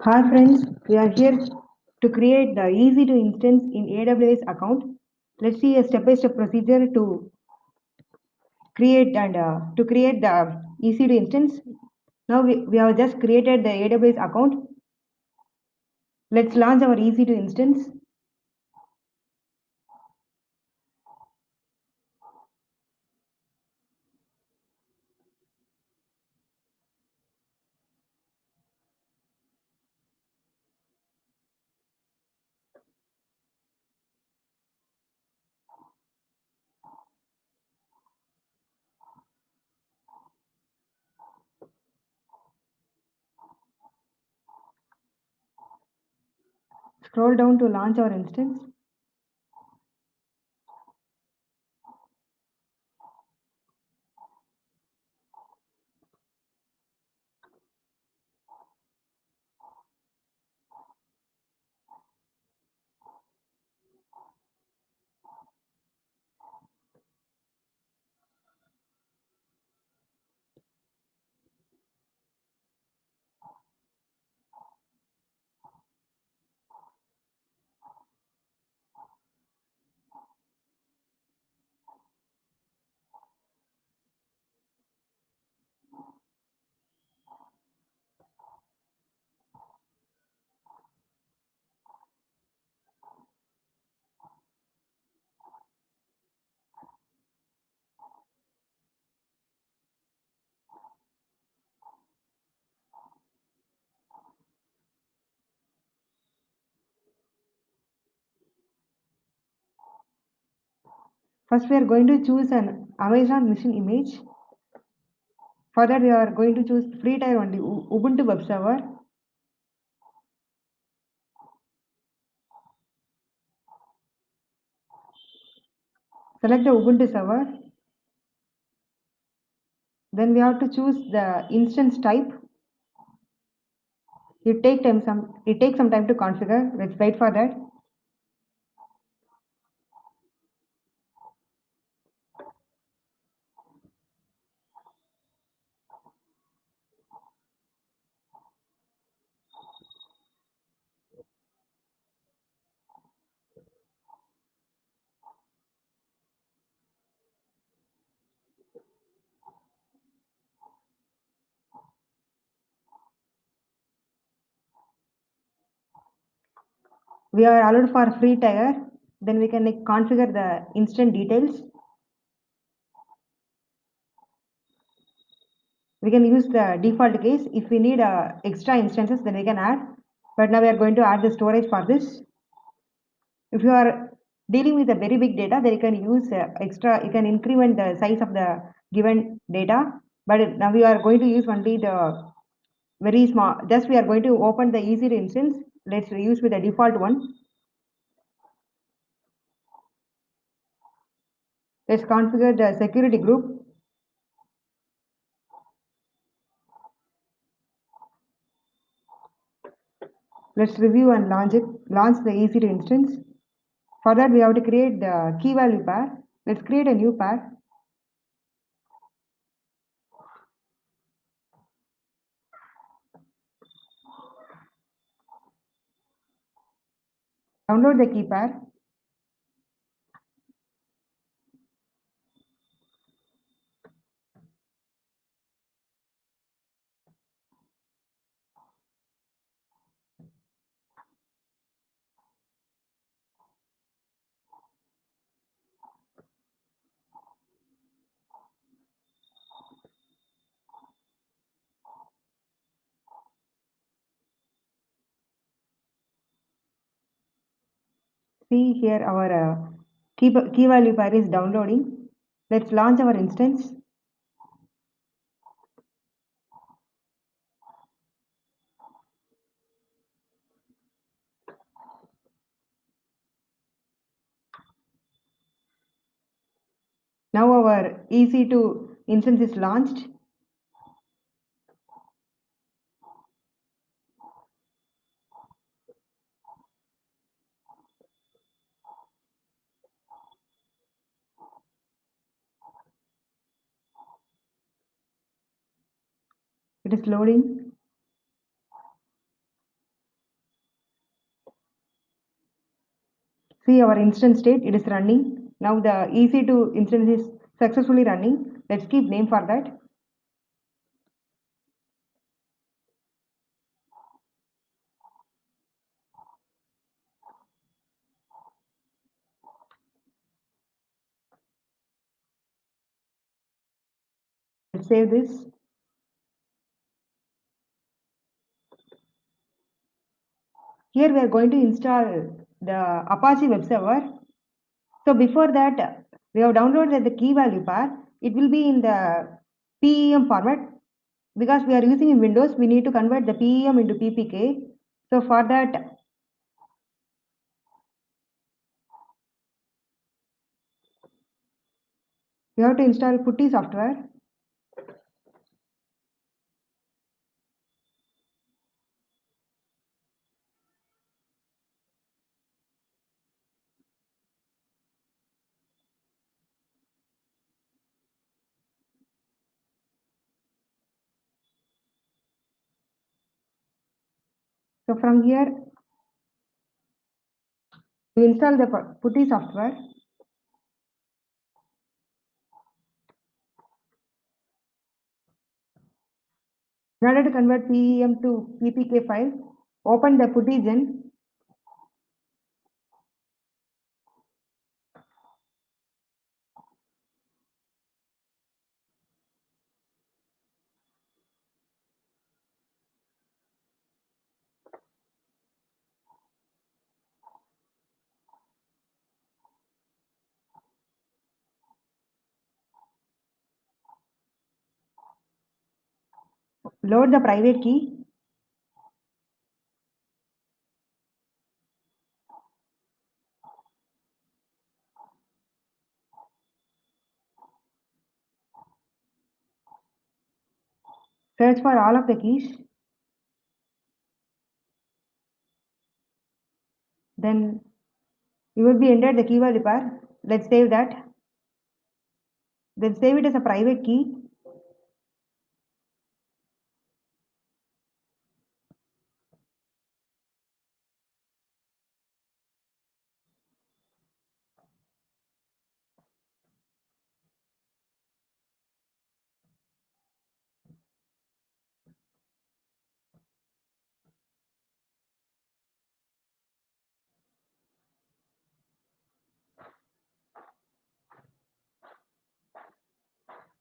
Hi friends, we are here to create the easy to instance in AWS account. Let's see a step-by-step procedure to create the easy to instance. Now we have just created the AWS account. Let's launch our easy to instance. Scroll down to launch our instance. First, we are going to choose an Amazon machine image. For that, we are going to choose free tier only Ubuntu web server. Select the Ubuntu server. Then we have to choose the instance type. It takes some time to configure. Let's wait for that. We are allowed for free tier. Then we can configure the instant details. We can use the default case. If we need extra instances, then we can add. But now we are going to add the storage for this. If you are dealing with a very big data, then you can use extra. You can increment the size of the given data. But now we are going to use only the very small. Just we are going to open the easy instance. Let's use with the default one. Let's configure the security group. Let's review and launch it. Launch the EC2 instance. For that, we have to create the key value pair. Let's create a new pair. Download the key pair. See here our key value pair is downloading. Let's launch our instance. Now our EC2 instance is launched. It is loading. See our instance state, it is running. Now the EC2 instance is successfully running. Let's keep name for that. Let's save this. Here we are going to install the Apache web server. So before that, we have downloaded the key value path. It will be in the PEM format. Because we are using in Windows, we need to convert the PEM into PPK. So for that, you have to install Putty software. So from here, you install the Putty software. In order to convert PEM to PPK file, open the PuttyGen. Load the private key. Search for all of the keys. Then you will be entered the key value path. Let's save that. Then save it as a private key.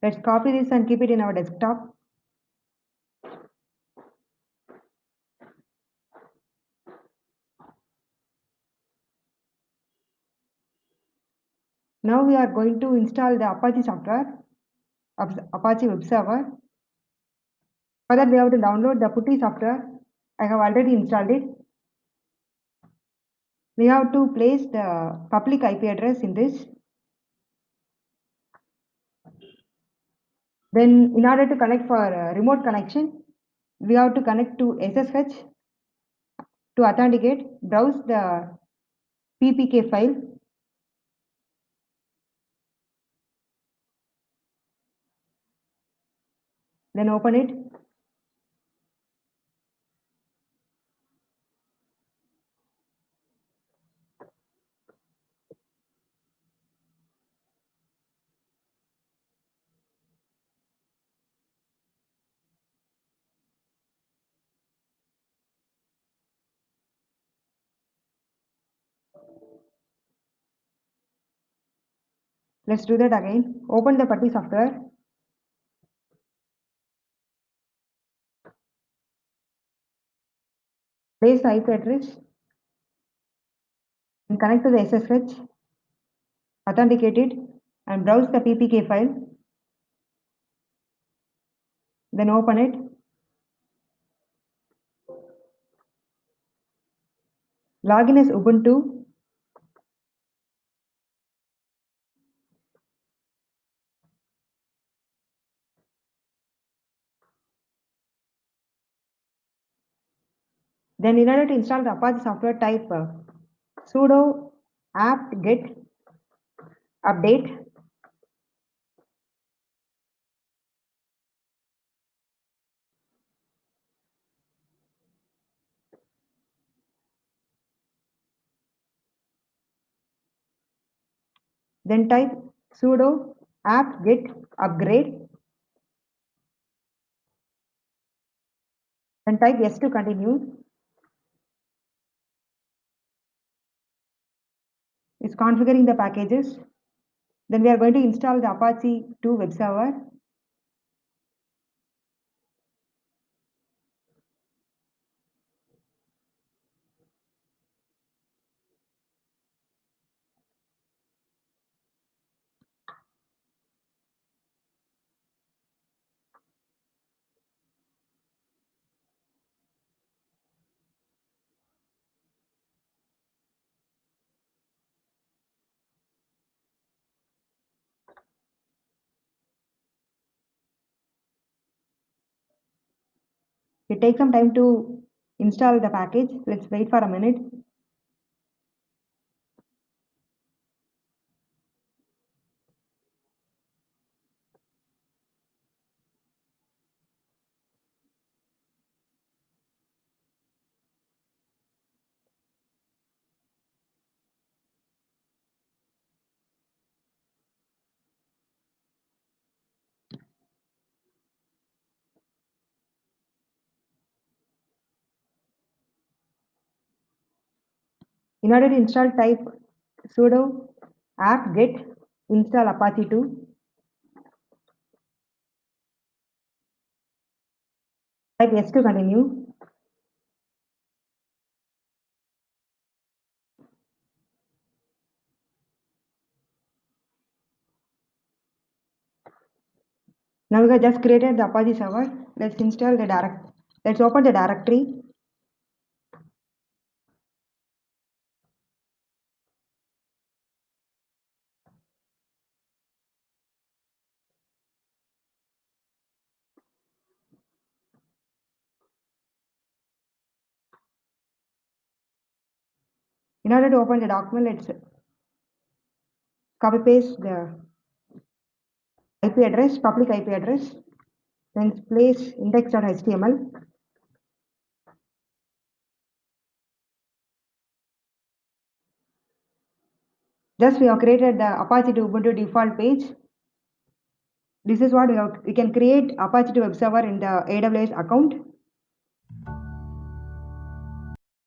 Let's copy this and keep it in our desktop. Now we are going to install the Apache software, Apache web server. For that, we have to download the Putty software. I have already installed it. We have to place the public IP address in this. Then in order to connect for remote connection, we have to connect to SSH to authenticate, browse the PPK file. Then open it. Let's do that again. Open the Putty software. Place the IP address and connect to the SSH, authenticate it, and browse the PPK file. Then open it. Login as Ubuntu. Then in order to install the Apache software, type sudo apt get update. Then type sudo apt get upgrade. Then type yes to continue. It's configuring the packages. Then we are going to install the Apache 2 web server. It takes some time to install the package. Let's wait for a minute. In order to install, type sudo apt get install Apache 2. Type yes to continue. Now we have just created the Apache server. Let's install the direct. Let's open the directory. In order to open the document, let's copy paste the IP address, public IP address, then place index.html. Just we have created the Apache 2 Ubuntu default page. This is what we can create Apache 2 web server in the AWS account.